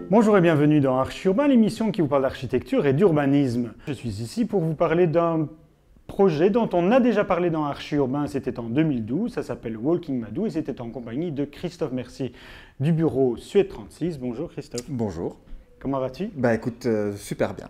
Bonjour et bienvenue dans Archi-Urbain, l'émission qui vous parle d'architecture et d'urbanisme. Je suis ici pour vous parler d'un projet dont on a déjà parlé dans Archi-Urbain, c'était en 2012, ça s'appelle Walking Madou et c'était en compagnie de Christophe Mercier du bureau Suède 36. Bonjour Christophe. Bonjour. Comment vas-tu? Bah écoute, super bien.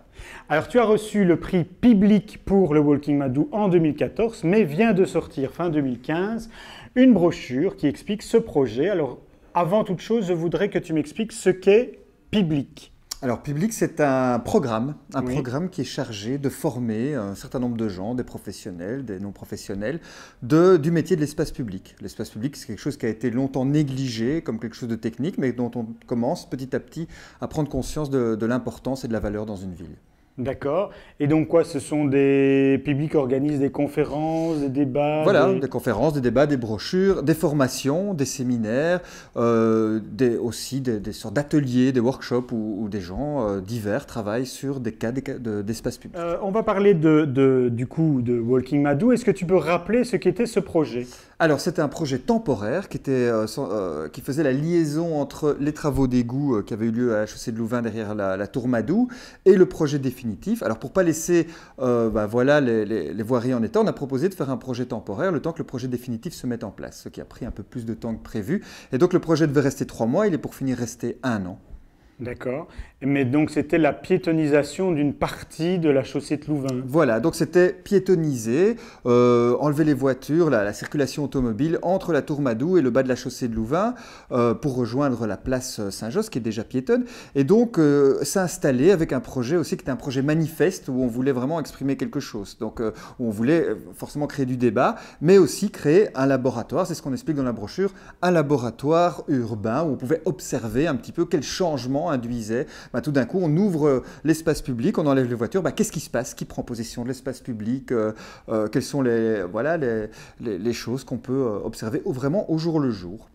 Alors tu as reçu le prix public pour le Walking Madou en 2014, mais vient de sortir fin 2015 une brochure qui explique ce projet. Alors avant toute chose, je voudrais que tu m'expliques ce qu'est Public. Alors, Public, c'est un programme Oui. qui est chargé de former un certain nombre de gens, des professionnels, des non-professionnels, du métier de l'espace public. L'espace public, c'est quelque chose qui a été longtemps négligé comme quelque chose de technique, mais dont on commence petit à petit à prendre conscience de l'importance et de la valeur dans une ville. D'accord. Et donc quoi, ce sont des publics qui organisent des conférences, des débats? Voilà, des conférences, des débats, des brochures, des formations, des séminaires, aussi des sortes d'ateliers, des workshops où des gens divers travaillent sur des cas d'espace public. On va parler du coup de Walking Madou. Est-ce que tu peux rappeler ce qu'était ce projet? Alors, c'était un projet temporaire qui faisait la liaison entre les travaux d'égout qui avaient eu lieu à la chaussée de Louvain derrière la tour Madou et le projet définitif. Alors, pour ne pas laisser les voiries en état, on a proposé de faire un projet temporaire le temps que le projet définitif se mette en place, ce qui a pris un peu plus de temps que prévu. Et donc, le projet devait rester 3 mois, il est pour finir rester 1 an. D'accord. Mais donc c'était la piétonisation d'une partie de la chaussée de Louvain. Voilà, donc c'était piétoniser, enlever les voitures, la circulation automobile entre la tour Madou et le bas de la chaussée de Louvain pour rejoindre la place Saint-Josse qui est déjà piétonne. Et donc s'installer avec un projet aussi qui était un projet manifeste où on voulait vraiment exprimer quelque chose. Donc où on voulait forcément créer du débat, mais aussi créer un laboratoire, c'est ce qu'on explique dans la brochure, un laboratoire urbain où on pouvait observer un petit peu quel changement induisait. Tout d'un coup, on ouvre l'espace public, on enlève les voitures. Qu'est-ce qui se passe? Qui prend possession de l'espace public? Quelles sont les choses qu'on peut observer vraiment au jour le jour?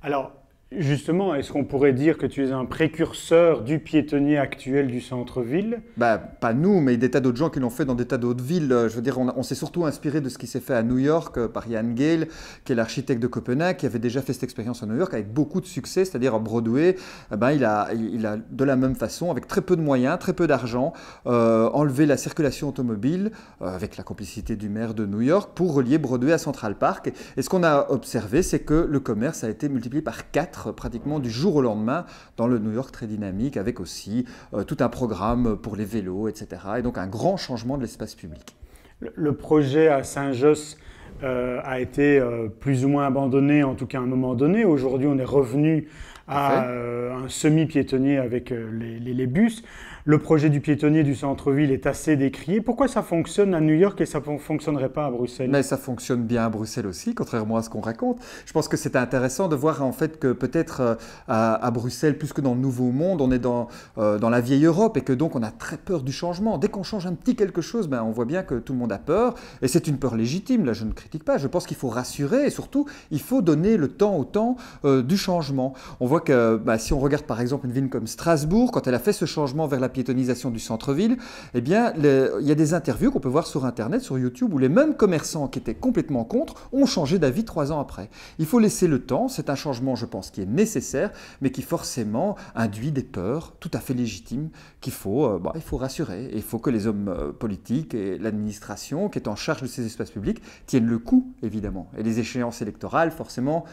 Alors, justement, est-ce qu'on pourrait dire que tu es un précurseur du piétonnier actuel du centre-ville? Pas nous, mais des tas d'autres gens qui l'ont fait dans des tas d'autres villes. Je veux dire, on s'est surtout inspiré de ce qui s'est fait à New York par Jan Gehl, qui est l'architecte de Copenhague, qui avait déjà fait cette expérience à New York avec beaucoup de succès, c'est-à-dire à Broadway. Il a de la même façon, avec très peu de moyens, très peu d'argent, enlevé la circulation automobile, avec la complicité du maire de New York, pour relier Broadway à Central Park. Et ce qu'on a observé, c'est que le commerce a été multiplié par 4 pratiquement du jour au lendemain dans le New York très dynamique, avec aussi tout un programme pour les vélos, etc. Et donc un grand changement de l'espace public. Le projet à Saint-Josse a été plus ou moins abandonné, en tout cas à un moment donné. Aujourd'hui, on est revenu à un semi-piétonnier avec les bus. Le projet du piétonnier du centre-ville est assez décrié. Pourquoi ça fonctionne à New York et ça ne fonctionnerait pas à Bruxelles? Mais ça fonctionne bien à Bruxelles aussi, contrairement à ce qu'on raconte. Je pense que c'est intéressant de voir en fait que peut-être à Bruxelles, plus que dans le Nouveau Monde, on est dans la vieille Europe et que donc on a très peur du changement. Dès qu'on change un petit quelque chose, on voit bien que tout le monde a peur et c'est une peur légitime. Là, je ne critique pas. Je pense qu'il faut rassurer et surtout, il faut donner le temps au temps du changement. On voit que si on regarde par exemple une ville comme Strasbourg, quand elle a fait ce changement vers la piétonisation du centre-ville, eh bien, il y a des interviews qu'on peut voir sur Internet, sur YouTube, où les mêmes commerçants qui étaient complètement contre ont changé d'avis 3 ans après. Il faut laisser le temps, c'est un changement, je pense, qui est nécessaire, mais qui forcément induit des peurs tout à fait légitimes qu'il faut, il faut rassurer. Et il faut que les hommes politiques et l'administration qui est en charge de ces espaces publics tiennent le coup, évidemment. Et les échéances électorales, forcément,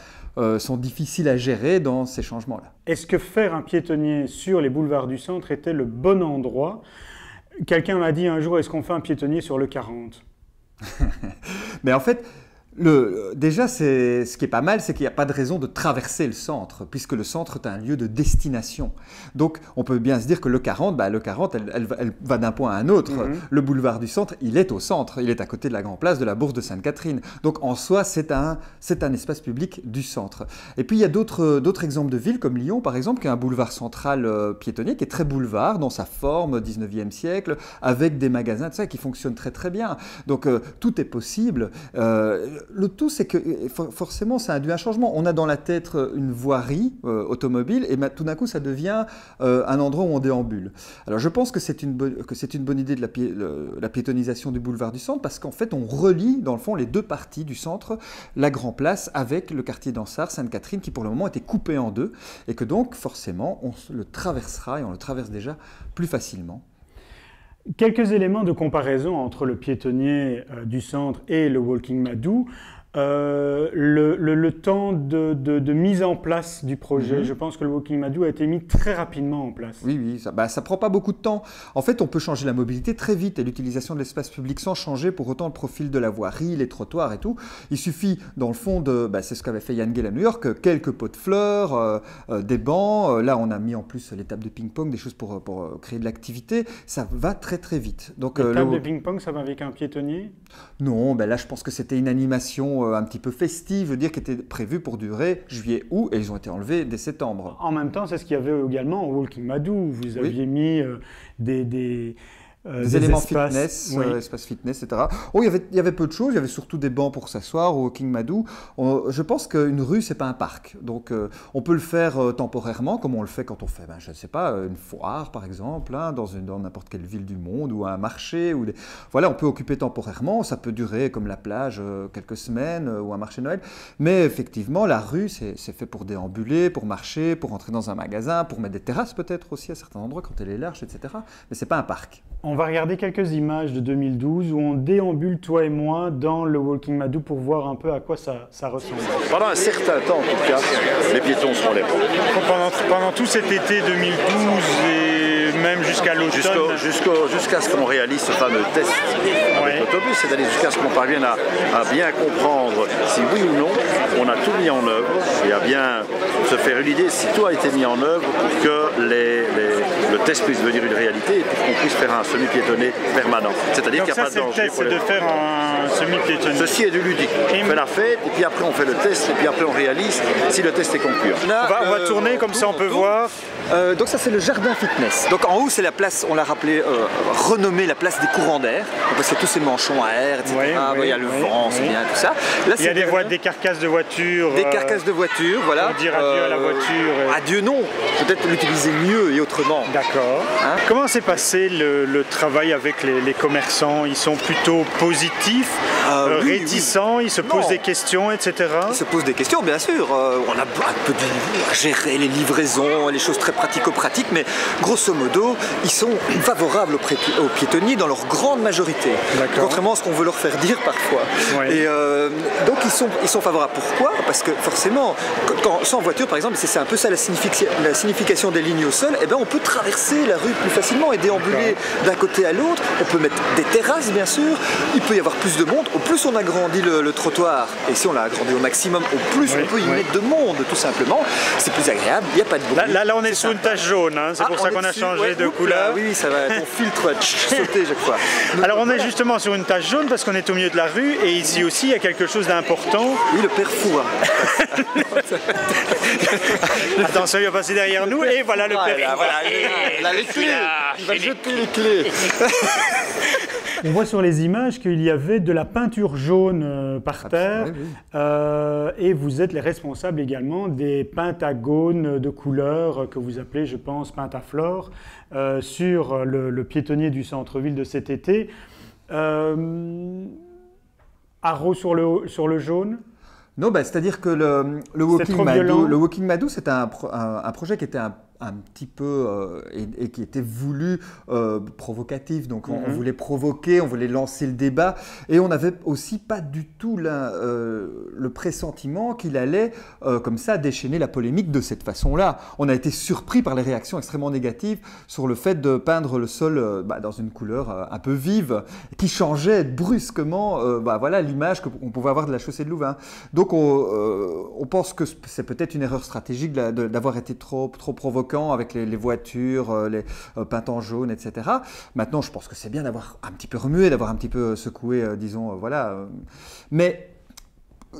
sont difficiles à gérer dans ces changements-là. Est-ce que faire un piétonnier sur les boulevards du centre était le bon endroit? Quelqu'un m'a dit un jour, est-ce qu'on fait un piétonnier sur le 40? Mais en fait, déjà, ce qui est pas mal, c'est qu'il n'y a pas de raison de traverser le centre, puisque le centre est un lieu de destination. Donc, on peut bien se dire que le 40, elle va d'un point à un autre. Le boulevard du centre, il est au centre. Il est à côté de la Grande Place de la Bourse de Sainte-Catherine. Donc, en soi, c'est un espace public du centre. Et puis, il y a d'autres exemples de villes, comme Lyon, par exemple, qui a un boulevard central piétonnier, qui est très boulevard dans sa forme 19e siècle, avec des magasins, tout ça, qui fonctionnent très, très bien. Donc, tout est possible. le tout, c'est que forcément, ça induit un changement. On a dans la tête une voirie automobile et tout d'un coup, ça devient un endroit où on déambule. Alors, je pense que c'est une bonne idée de la piétonisation du boulevard du Centre parce qu'en fait, on relie, dans le fond, les deux parties du centre, la Grand Place avec le quartier d'Ansart, Sainte-Catherine, qui pour le moment était coupé en deux et que donc, forcément, on le traversera et on le traverse déjà plus facilement. Quelques éléments de comparaison entre le piétonnier du centre et le Walking Madou. Le temps de mise en place du projet, je pense que le Walking Madou a été mis très rapidement en place. Oui, ça prend pas beaucoup de temps. En fait, on peut changer la mobilité très vite et l'utilisation de l'espace public sans changer pour autant le profil de la voirie, les trottoirs et tout. Il suffit, dans le fond, c'est ce qu'avait fait Jan Gehl à New York, quelques pots de fleurs, des bancs. Là, on a mis en plus les tables de ping-pong, des choses pour créer de l'activité. Ça va très très vite. Donc, les tables de ping-pong, ça va avec un piétonnier? Non, là, je pense que c'était une animation un petit peu festive, je veux dire, qui était prévue pour durer juillet-août, et ils ont été enlevés dès septembre. En même temps, c'est ce qu'il y avait également au Walking Madou. Vous aviez mis des éléments espaces, fitness, espace fitness, etc. Oh, il y avait peu de choses, il y avait surtout des bancs pour s'asseoir au Walking Madou. Je pense qu'une rue, c'est pas un parc. Donc, on peut le faire temporairement, comme on le fait quand on fait, je ne sais pas, une foire, par exemple, hein, dans n'importe quelle ville du monde, ou un marché. Voilà, on peut occuper temporairement. Ça peut durer, comme la plage, quelques semaines, ou un marché Noël. Mais effectivement, la rue, c'est fait pour déambuler, pour marcher, pour entrer dans un magasin, pour mettre des terrasses peut-être aussi à certains endroits quand elle est large, etc. Mais c'est pas un parc. On va regarder quelques images de 2012 où on déambule, toi et moi, dans le Walking Madou pour voir un peu à quoi ça ressemble. Pendant un certain temps, en tout cas, les piétons seront libres. Pendant tout cet été 2012 et même jusqu'à l'automne. Jusqu'à ce qu'on réalise ce fameux test avec l'autobus, c'est-à-dire jusqu'à ce qu'on parvienne à bien comprendre si oui ou non on a tout mis en œuvre et à bien se faire une idée si tout a été mis en œuvre pour que le test puisse devenir une réalité et pour qu'on puisse faire un semi-piétonné permanent. C'est-à-dire qu'il n'y a pas de danger. C'est de faire un semi-piétonné. Ceci est du ludique. On fait la fête et puis après on fait le test et puis après on réalise si le test est concluant. On va tourner comme ça on peut voir. Donc ça c'est le jardin fitness. Donc en haut c'est la place, on l'a rappelé, renommée la place des courants d'air. Parce qu'il y a tous ces manchons à air, etc. Il y a le vent, c'est bien, tout ça. Là, il y a des carcasses de voitures. Des carcasses de voitures, voilà. Pour dire adieu à la voiture. Adieu non, peut-être l'utiliser mieux et autrement. D'accord. Hein? Comment s'est passé le travail avec les commerçants? Ils sont plutôt positifs, réticents, ils se posent des questions, etc. Ils se posent des questions, bien sûr. On a un peu géré les livraisons, les choses très pratico-pratiques, mais grosso modo, ils sont favorables aux piétonniers dans leur grande majorité. Contrairement à ce qu'on veut leur faire dire parfois. Et donc ils sont favorables. Pourquoi? Parce que forcément, sans voiture par exemple, c'est un peu ça la signification des lignes au sol, et on peut traverser la rue plus facilement et déambuler d'un côté à l'autre. On peut mettre des terrasses bien sûr, il peut y avoir plus de monde. Au plus on agrandit le trottoir, et si on l'a agrandi au maximum, au plus on peut y mettre de monde tout simplement. C'est plus agréable, il n'y a pas de bruit. Là on est sur une tache jaune, hein. C'est pour ça qu'on a changé de couleur. Oui, ça va, ton filtre va sauter chaque fois. Alors on est justement sur une tache jaune parce qu'on est au milieu de la rue et ici aussi il y a quelque chose d'important. Oui, le père fou. Attention, il va passer derrière nous et voilà le père. Voilà, les clés. Il va jeter les clés. On voit sur les images qu'il y avait de la peinture jaune par terre et vous êtes les responsables également des pentagones de couleurs que vous appelez, je pense, pentaflore sur le piétonnier du centre-ville de cet été. Haro sur le jaune. Non, c'est-à-dire que le Walking Madou, c'est un projet qui était un petit peu et qui était voulu provocatif. Donc on voulait provoquer, on voulait lancer le débat et on n'avait aussi pas du tout le pressentiment qu'il allait comme ça déchaîner la polémique de cette façon-là. On a été surpris par les réactions extrêmement négatives sur le fait de peindre le sol dans une couleur un peu vive qui changeait brusquement l'image qu'on pouvait avoir de la chaussée de Louvain. Donc on pense que c'est peut-être une erreur stratégique d'avoir été trop provoquant avec les voitures, les peintes en jaune, etc. Maintenant, je pense que c'est bien d'avoir un petit peu remué, d'avoir un petit peu secoué, disons, voilà. Mais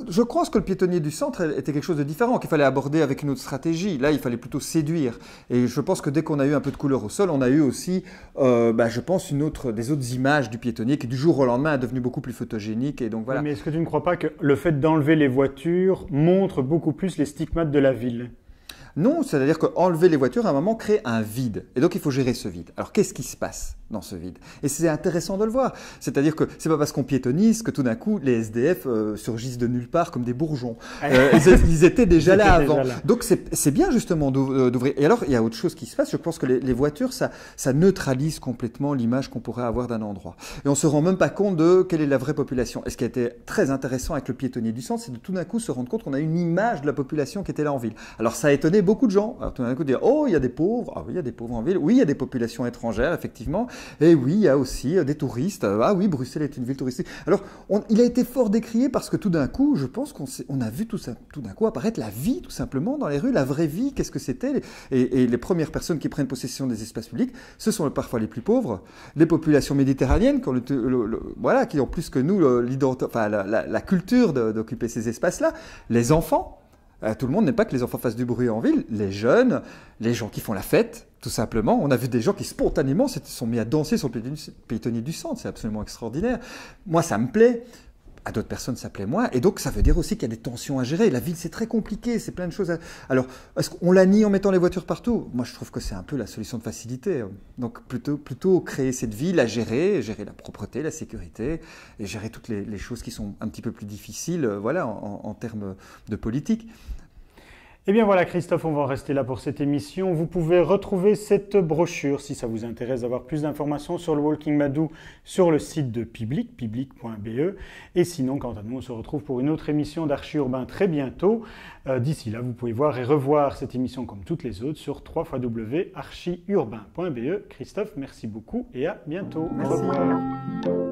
Je pense que le piétonnier du centre était quelque chose de différent, qu'il fallait aborder avec une autre stratégie. Là, il fallait plutôt séduire. Et je pense que dès qu'on a eu un peu de couleur au sol, on a eu aussi, je pense, des autres images du piétonnier qui, du jour au lendemain, est devenu beaucoup plus photogénique. Et donc, voilà. Mais est-ce que tu ne crois pas que le fait d'enlever les voitures montre beaucoup plus les stigmates de la ville? Non, c'est-à-dire qu'enlever les voitures, à un moment, crée un vide. Et donc, il faut gérer ce vide. Alors, qu'est-ce qui se passe dans ce vide? Et c'est intéressant de le voir. C'est-à-dire que c'est pas parce qu'on piétonise que tout d'un coup, les SDF surgissent de nulle part comme des bourgeons. Ils étaient déjà là avant. Donc, c'est bien justement d'ouvrir. Et alors, il y a autre chose qui se passe. Je pense que les voitures, ça neutralise complètement l'image qu'on pourrait avoir d'un endroit. Et on se rend même pas compte de quelle est la vraie population. Et ce qui a été très intéressant avec le piétonnier du centre, c'est de tout d'un coup se rendre compte qu'on a une image de la population qui était là en ville. Alors, ça a étonné beaucoup de gens. Alors, tout d'un coup, dire, oh, il y a des pauvres. Ah oui, il y a des pauvres en ville. Oui, il y a des populations étrangères, effectivement. Et oui, il y a aussi des touristes. Ah oui, Bruxelles est une ville touristique. Alors, il a été fort décrié parce que tout d'un coup, je pense qu'on a vu tout d'un coup apparaître la vie, tout simplement, dans les rues, la vraie vie, qu'est-ce que c'était. Et les premières personnes qui prennent possession des espaces publics, ce sont parfois les plus pauvres, les populations méditerranéennes, qui ont plus que nous la culture d'occuper ces espaces-là, les enfants. Tout le monde n'aime pas que les enfants fassent du bruit en ville. Les jeunes, les gens qui font la fête, tout simplement. On a vu des gens qui spontanément se sont mis à danser sur le piétonnier du centre. C'est absolument extraordinaire. Moi, ça me plaît. À d'autres personnes, ça plaît moins. Et donc, ça veut dire aussi qu'il y a des tensions à gérer. La ville, c'est très compliqué. C'est plein de choses. Alors, est-ce qu'on la nie en mettant les voitures partout? Moi, je trouve que c'est un peu la solution de facilité. Donc, plutôt créer cette ville à gérer la propreté, la sécurité, et gérer toutes les choses qui sont un petit peu plus difficiles, en termes de politique. Eh bien voilà Christophe, on va en rester là pour cette émission. Vous pouvez retrouver cette brochure si ça vous intéresse d'avoir plus d'informations sur le Walking Madou sur le site de Public, public.be. Et sinon, quant à nous, on se retrouve pour une autre émission d'Archi Urbain très bientôt. D'ici là, vous pouvez voir et revoir cette émission comme toutes les autres sur www.archiurbain.be. Christophe, merci beaucoup et à bientôt. Merci. Au revoir.